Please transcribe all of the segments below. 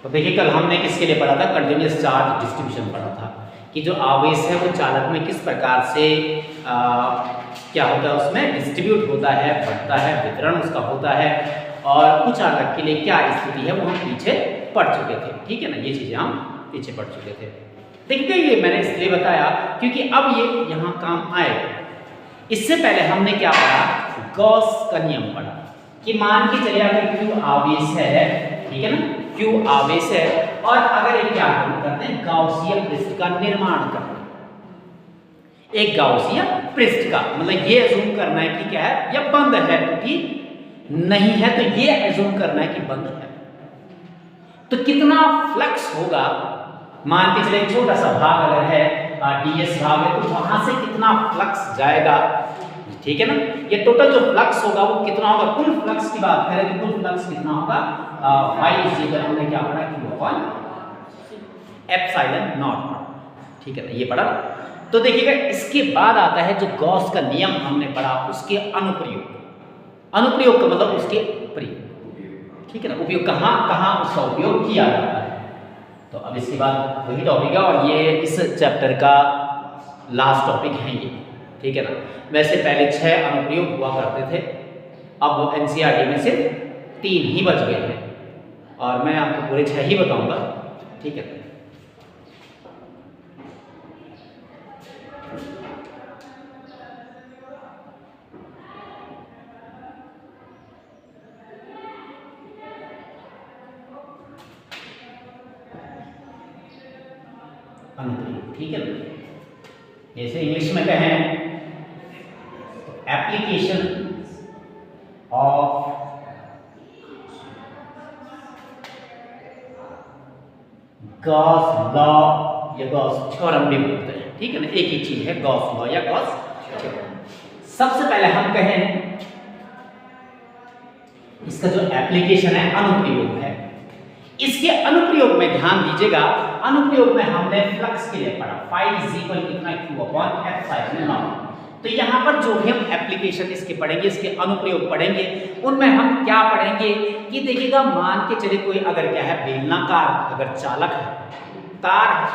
तो देखिए कल हमने किसके लिए पढ़ा था, कंटिन्यूअस चार्ज डिस्ट्रीब्यूशन पढ़ा था कि जो आवेश है वो चालक में किस प्रकार से क्या होता है, उसमें डिस्ट्रीब्यूट होता है, बढ़ता है, वितरण उसका होता है, और कुछ चालक के लिए क्या स्थिति है वो हम पीछे पढ़ चुके थे। ठीक है ना, ये चीजें हम पीछे पढ़ चुके थे। देखिए ये मैंने इसलिए बताया क्योंकि अब ये यहाँ काम आएगा। इससे पहले हमने क्या पढ़ा, गॉस का नियम पढ़ा कि मान के चलिए अगर Q आवेश है, ठीक है ना, Q आवेश है और अगर एक क्या करते हैं, गाउसियन पृष्ठ का निर्माण करते हैं। एक गाउसियन पृष्ठ का मतलब ये अज्यूम करना है कि क्या है, यह बंद है तो ठीक, नहीं है तो ये अज्यूम करना है कि बंद है। तो कितना फ्लक्स होगा, मान के चलिए छोटा सा भाग अगर है ds भाग है तो वहां से कितना फ्लक्स जाएगा, ठीक है ना। ये टोटल जो फ्लक्स होगा वो कितना होगा, कुल फ्लक्स की बात करें तो कुल फ्लक्स कितना होगा, हमने क्या पढ़ा Q एप्सिलॉन नॉट, ठीक है ना, ये पढ़ा। तो देखिएगा इसके बाद आता है जो गॉस का नियम हमने पढ़ा, उसके अनुप्रयोग। अनुप्रयोग का मतलब उसके प्रयोग, ठीक है ना, उपयोग कहाँ कहाँ उसका उपयोग किया जाता है। तो अब इसके बाद वही टॉपिक है और ये इस चैप्टर का लास्ट टॉपिक है ये, ठीक है ना। वैसे पहले 6 अनुप्रयोग हुआ करते थे, अब वो एनसीईआरटी में सिर्फ 3 ही बच गए हैं और मैं आपको पूरे 6 ही बताऊंगा, ठीक है। अनुप्रयोग, ठीक है ना, जैसे इंग्लिश में कहें एप्लीकेशन ऑफ गॉस लॉ या गॉस थ्योरम भी बोलते हैं, ठीक है ना, एक ही चीज है गॉस लॉ या गॉस थ्योरम। सबसे पहले हम कहें इसका जो एप्लीकेशन है, अनुप्रयोग है। इसके अनुप्रयोग में ध्यान दीजिएगा, अनुप्रयोग में हमने फ्लक्स के लिए पढ़ा कितना Q/F∅. तो यहाँ पर जो भी हम एप्लीकेशन इसके पढ़ेंगे, इसके अनुप्रयोग पढ़ेंगे, उनमें हम क्या पढ़ेंगे कि देखिएगा मान के चलिए कोई अगर क्या है बेलनाकार अगर चालक है, तार है,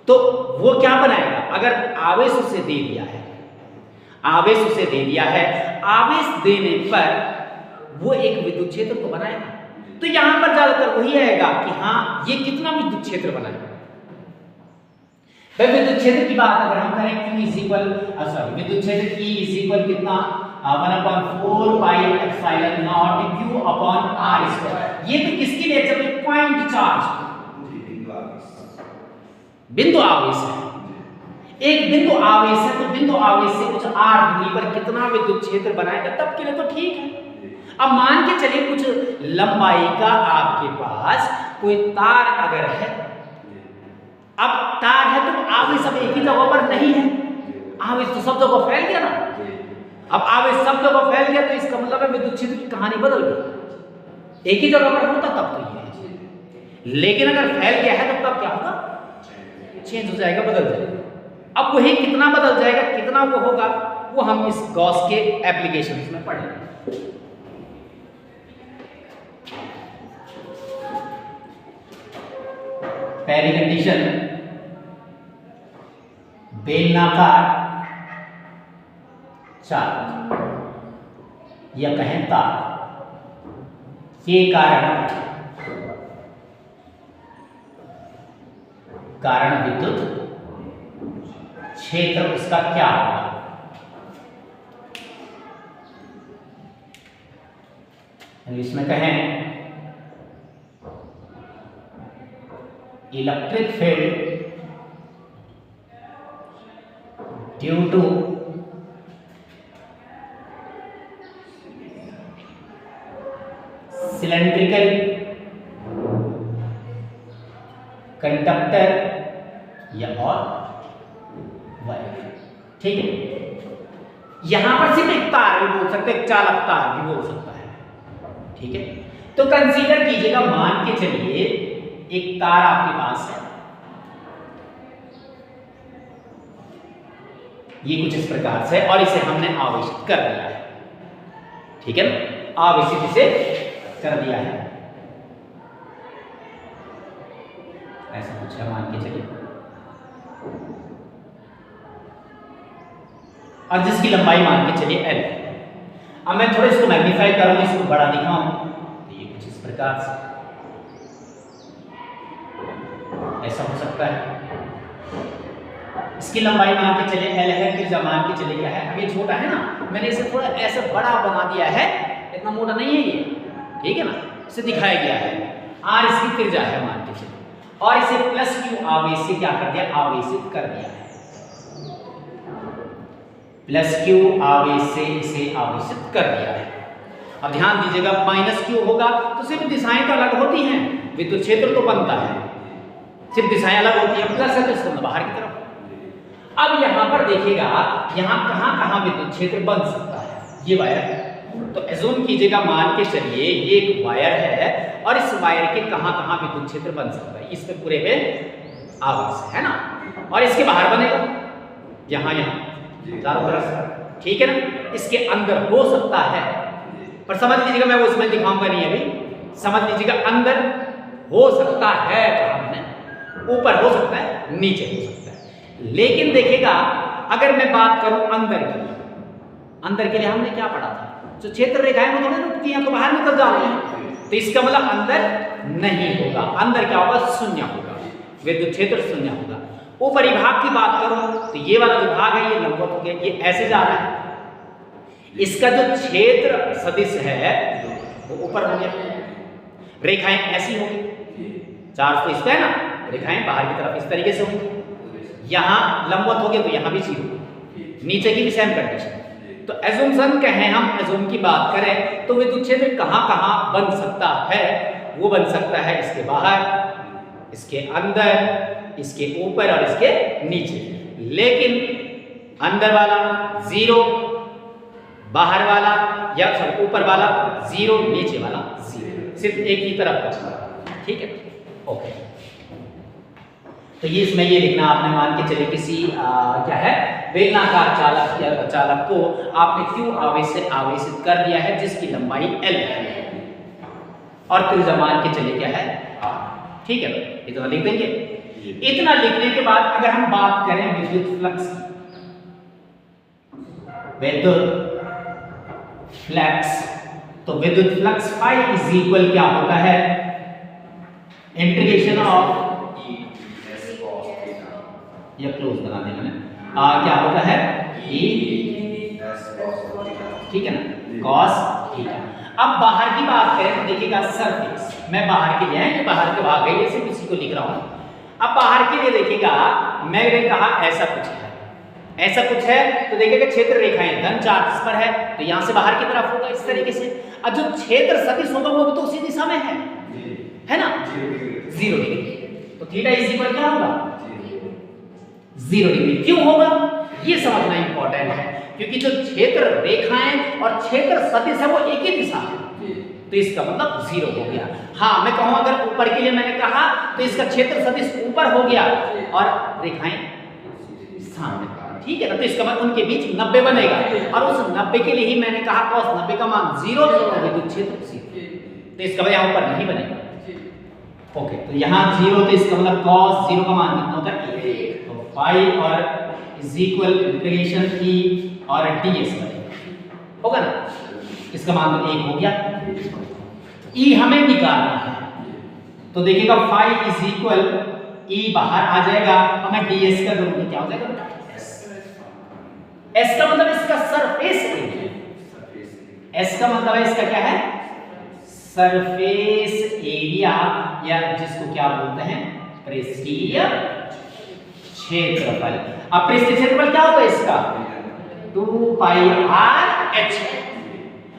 तो वो क्या बनाएगा, अगर आवेश उसे दे दिया है, आवेश उसे दे दिया है, आवेश देने पर वो एक विद्युत क्षेत्र तो बनाएगा। तो यहां पर ज्यादातर वही आएगा कि हाँ ये कितना विद्युत क्षेत्र बनाएगा। विद्युत क्षेत्र की बात अगर हम करें विद्युत क्षेत्र E कितना 1/4 पाई एप्सिलॉन नॉट Q/r²। ये तो किसके लिए, जब एक पॉइंट चार्ज बिंदु आवेश है, एक बिंदु आवेश है, तो बिंदु आवेश से कुछ r दूरी पर कितना विद्युत क्षेत्र बनाएगा तब के लिए तो ठीक है। अब मान के चलिए कुछ लंबाई का आपके पास कोई तार अगर है, अब तार है तो आवेश अब एक ही जगह पर नहीं है, आवेश तो सब जगह फैल गया ना। अब आवेश सब जगह फैल गया तो इसका मतलब है विद्युत क्षेत्र की कहानी बदल गई। एक ही जगह पर होता तब तो ये है, लेकिन अगर फैल गया है तो तब क्या होगा, चेंज हो जाएगा, बदल जाएगा। अब वही कितना बदल जाएगा, कितना वो होगा, वो हम इस गॉस के एप्लीकेशंस में पढ़ेंगे। पहली कंडीशन, बेलनाकार चालक या कहें तार के कारण विद्युत क्षेत्र उसका क्या होगा, इंग्लिश में कहें electric field due to cylindrical conductor या और वायर, ठीक है। यहां पर सिर्फ एक तार भी बोल सकते हैं, एक चालक तार भी बोल सकता है, ठीक है। तो कंसीडर कीजिएगा, मान के चलिए एक तार आपके पास है, ये कुछ इस प्रकार से, और इसे हमने आवेशित कर दिया है, ठीक है ना, आवेशित इसे कर दिया है। ऐसा कुछ है मान के चलिए, और जिसकी लंबाई मान के चलिए L है। अब मैं थोड़ा इसको मैग्नीफाई करूँ, इसको बड़ा दिखाऊं, तो ये कुछ इस प्रकार से ऐसा हो सकता है। इसकी लंबाई मान के चलिए L है, फिर मान के चलिए क्या है, अब ये छोटा है ना, मैंने इसे थोड़ा ऐसा बड़ा बना दिया है, इतना मोटा नहीं है ये, ठीक है ना, इसे दिखाया गया है। R इसकी त्रिज्या है मान के चलिए, और इसे प्लस Q आवेश से क्या कर दिया, आवेशित कर दिया है। प्लस Q आवेश से इसे आवेशित कर दिया है। अब ध्यान दीजिएगा, माइनस Q होगा तो सिर्फ दिशाएं तो अलग होती हैं, विद्युत क्षेत्र तो बनता है, सिर्फ दिशाएं अलग होती हैं। प्लस है तो इसका बाहर की तरफ। अब यहां पर देखिएगा, यहां कहां कहां विद्युत क्षेत्र बन सकता है, ये वायर है, तो एज्यूम कीजिएगा, मान के चलिए ये एक वायर है, और इस वायर के कहां कहां विद्युत क्षेत्र बन सकता है, इस पे पूरे पे आवेश है ना, और इसके बाहर बनेगा यहां चारों तरफ, ठीक है ना, इसके अंदर हो सकता है, पर समझ लीजिएगा, मैं वो इसमें दिखाऊंगा नहीं अभी, समझ लीजिएगा अंदर हो सकता है, ऊपर हो सकता है, नीचे हो सकता है। लेकिन देखिएगा, अगर मैं बात करूं अंदर की, अंदर के लिए हमने क्या पढ़ा था, जो क्षेत्र रेखाएं वो थोड़ी रुकती हैं, तो बाहर निकल जाती हैं, तो इसका मतलब अंदर नहीं होगा, अंदर क्या होगा, शून्य होगा, विद्युत क्षेत्र शून्य होगा। ऊपरी भाग की बात करूं तो ये वाला जो भाग है, ये लंबवत हो गया, ये ऐसे जा रहा है, इसका जो क्षेत्र सदिश है वो ऊपर हो गया, रेखाएं ऐसी होंगी, चार्ज तो इस पे है ना, रेखाएं बाहर की तरफ इस तरीके से होंगी, यहां लंबवत हो गया तो यहां भी जीरो, नीचे की भी सेम कंडीशन। तो एज्यूम्शन कहें हम, एज्यूम की बात करें तो विद्युत क्षेत्र कहां कहां बन सकता है, वो बन सकता है इसके बाहर, इसके अंदर, इसके ऊपर और इसके नीचे। लेकिन अंदर वाला जीरो, बाहर वाला या ऊपर वाला जीरो, नीचे वाला जीरो, सिर्फ एक ही तरफ का, ठीक है, ओके। तो ये इसमें ये लिखना आपने, मान के चले किसी क्या है, बेलनाकार चालक या चालक को आपने Q आवेश से आवेशित कर दिया है, जिसकी लंबाई L है, और त्रिज्या मान के चले क्या है, R, ठीक है, इतना लिख देंगे। इतना लिखने के बाद अगर हम बात करें विद्युत फ्लक्स की, विद्युत फ्लक्स, तो विद्युत फ्लक्स फाई इज इक्वल क्या होता है, इंटीग्रेशन ऑफ, या क्लोज बना दें मैंने, क्या होता है, E, ठीक है ना, cos थीटा। अब बाहर की बात करें तो देखिएगा सरफेस, मैं बाहर के लिए है, ये बाहर के भाग है, ये सिर्फ इसी को लिख रहा हूं। अब बाहर के लिए देखिएगा, मैंने कहा ऐसा कुछ है, ऐसा कुछ है, तो देखिएगा क्षेत्र रेखाएं धन चार्ज पर है, तो यहां से बाहर की तरफ होगा इस तरीके से, और जो क्षेत्र सदिश होगा वो भी तो उसी दिशा में है ना, 0 डिग्री, तो थीटा इज इक्वल क्या होगा, 0 डिग्री। क्यों होगा, ये समझना इंपॉर्टेंट है, क्योंकि जो क्षेत्र रेखाएं और क्षेत्र सदिश है वो एक ही दिशा है, तो इसका मतलब 0 हो गया। हाँ, मैं कहूं अगर ऊपर के लिए मैंने कहा तो इसका क्षेत्र सदिश ऊपर हो गया और रेखाएं सामने, ठीक है ना, तो इसका मतलब उनके बीच 90 बनेगा, और उस 90 के लिए ही मैंने कहा cos 90 का मान 0, तो विद्युत क्षेत्र 0, तो इसका मतलब यहाँ ऊपर नहीं बनेगा, ओके। तो यहाँ 0, तो इसका मतलब cos 0 का मान कितना होता है, 1, तो फाई और इज इक्वल इंटीग्रेशन की और ds होगा ना, इसका मान तो 1 हो गया। E हमें निकालना है, तो देखिएगा फाई इज इक्वल E बाहर आ जाएगा, और मैं ds का करूंगा क्या हो जाएगा बेटा, S का मतलब इसका सरफेस एरिया, S का मतलब है इसका क्या है, सरफेस एरिया, या जिसको क्या बोलते हैं, पृष्ठीय क्षेत्रफल। अब पृष्ठीय क्षेत्रफल क्या होता है इसका, 2 पाई r h।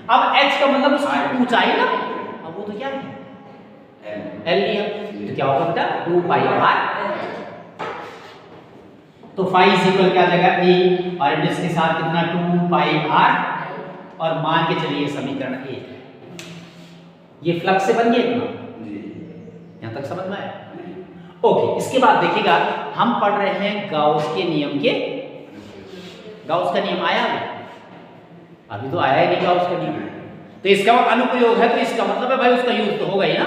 अब h का मतलब उसकी ऊंचाई ना, अब वो तो क्या है, l लिया, तो क्या होगा बेटा, 2 पाई r, तो फाई इज इक्वल क्या आ जाएगा, a, और इसके साथ कितना, 2 पाई r, और मान के चलिए समीकरण 1, ये फ्लक्स से बन गया इतना, यहां तक समझ में आया, ओके। इसके बाद देखिएगा, हम पढ़ रहे हैं गाउस के नियम के, गाउस का नियम आया अभी तो आया ही नहीं गाउस का नियम, तो इसका अनुप्रयोग है, तो इसका मतलब है भाई उसका यूज तो होगा ही ना,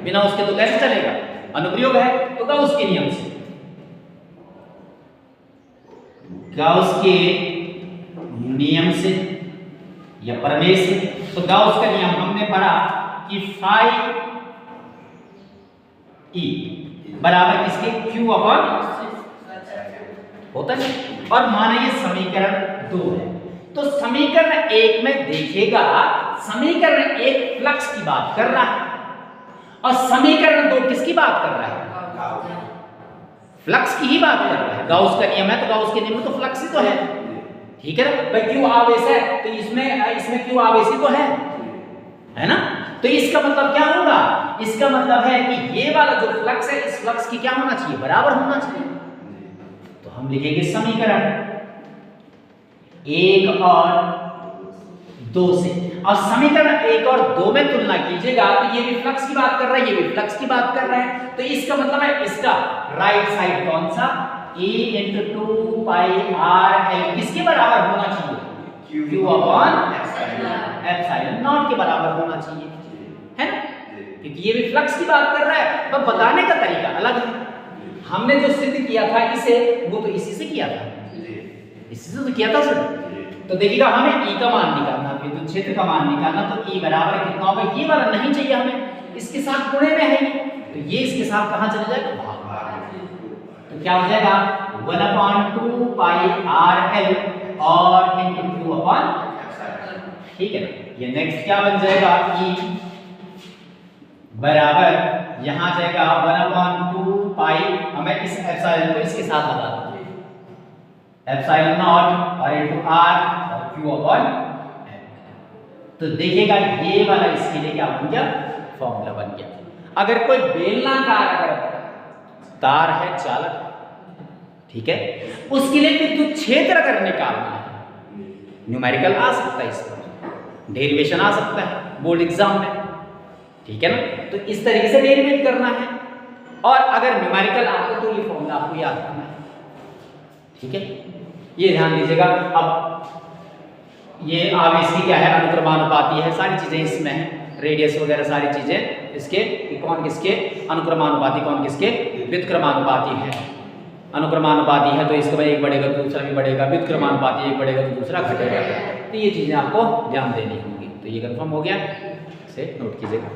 बिना उसके तो कैसे चलेगा। अनुप्रयोग है तो गाउस के नियम से, गाउस के नियम से या प्रमेय से। तो गाउस का नियम हमने पढ़ा कि फाई ई बराबर किसके क्यू अपॉन होता है। और माना ये समीकरण 2 है, तो समीकरण 1 में देखिएगा, समीकरण 1 फ्लक्स की बात कर रहा है और समीकरण 2 किसकी बात कर रहा है, फ्लक्स की ही बात कर रहा है। गाउस का नियम है तो गाउस के नियम में तो फ्लक्स ही तो है, ठीक है ना भाई। क्यू आवेश है तो इसमें क्यू आवेश ही तो है ना। तो इसका मतलब क्या होगा, इसका मतलब है कि ये वाला जो फ्लक्स है इस फ्लक्स की क्या होना चाहिए, बराबर होना चाहिए। तो हम लिखेंगे समीकरण 1 और 2 से, और समीकरण 1 और 2 में तुलना कीजिएगा तो ये भी फ्लक्स की बात कर रहा है, ये भी फ्लक्स की बात कर रहा है। तो इसका मतलब है इसका राइट साइड कौन सा, E × 2 पाई r l किसके बराबर होना चाहिए, Q अपॉन एप्सिलॉन नॉट के बराबर होना चाहिए, है ना। क्योंकि ये भी फ्लक्स की बात कर रहा है, पर बताने का तरीका अलग है। हमने जो सिद्ध किया था इसे, वो तो इसी से किया था, इसी से तो किया था सर। तो देखिएगा हमें E का मान निकालना, विद्युत क्षेत्र का मान निकालना, तो E बराबर कितना होगा, ये वाला नहीं चाहिए हमें, इसके साथ गुणे में है ये, तो ये इसके साथ कहां चले जाएगा, भाग। तो क्या हो जाएगा 1/2 पाई r l और इनटू q अपॉन, ठीक है ना। ये नेक्स्ट क्या बन जाएगा, E बराबर यहां जाएगा 1/2 पाई, हमें इस एप्सिलॉन को इसके साथ लगा देंगे, एप्सिलॉन नॉट और इनटू r और q अपॉन। तो देखिएगा ये वाला इसके लिए क्या बन गया, फॉर्मूला बन गया। अगर कोई बेलनाकार अगर तार है चालक, ठीक है, उसके लिए विद्युत क्षेत्र अगर निकालना है, न्यूमेरिकल आ सकता है, इस पर डेरिवेशन आ सकता है बोर्ड एग्जाम में, ठीक है ना। तो इस तरीके से डेरिवेट करना है, और अगर न्यूमेरिकल आता तो ये फॉर्मूला आपको याद करना है, ठीक है। ये ध्यान दीजिएगा। अब ये आवेश की क्या है, अनुक्रमानुपाती है, सारी चीजें इसमें है, रेडियस वगैरह सारी चीजें इसके, कौन किसके अनुक्रमानुपाती, कौन किसके व्युत्क्रमानुपाती है। अनुक्रमानुपाती है तो इसके बाद एक बढ़ेगा तो दूसरा भी बढ़ेगा, व्युत्क्रमानुपाती एक बढ़ेगा तो दूसरा घटेगा। तो ये चीजें आपको ध्यान देनी होंगी। तो ये कंफर्म हो गया, इसे नोट कीजिएगा।